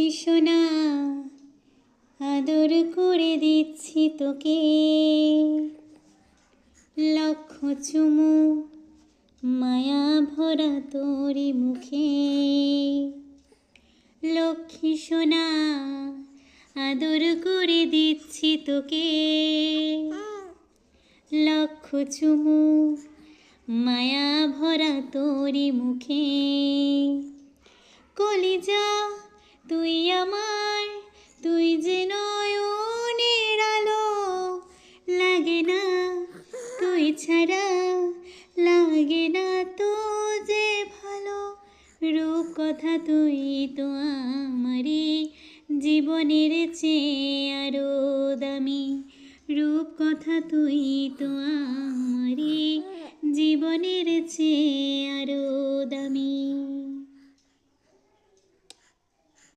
লক্ষ্মী সোনা আদর করে দিচ্ছি তোকে, লক্ষ চুমু মায়া ভরা তোরি মুখে। লক্ষ্মী সোনা আদর করে দিচ্ছি তোকে, লক্ষ চুমু মায়া ভরা তোরি মুখে। কলিজা তুই আমার, তুই যে নয়নের আলো, লাগে না তুই ছাড়া, লাগে না তো যে ভালো। রূপ কথা তুই তো আমারই জীবনের চেয়ে আরো দামি, রূপ কথা তুই তো আমারই জীবনের চেয়ে আরো দামি।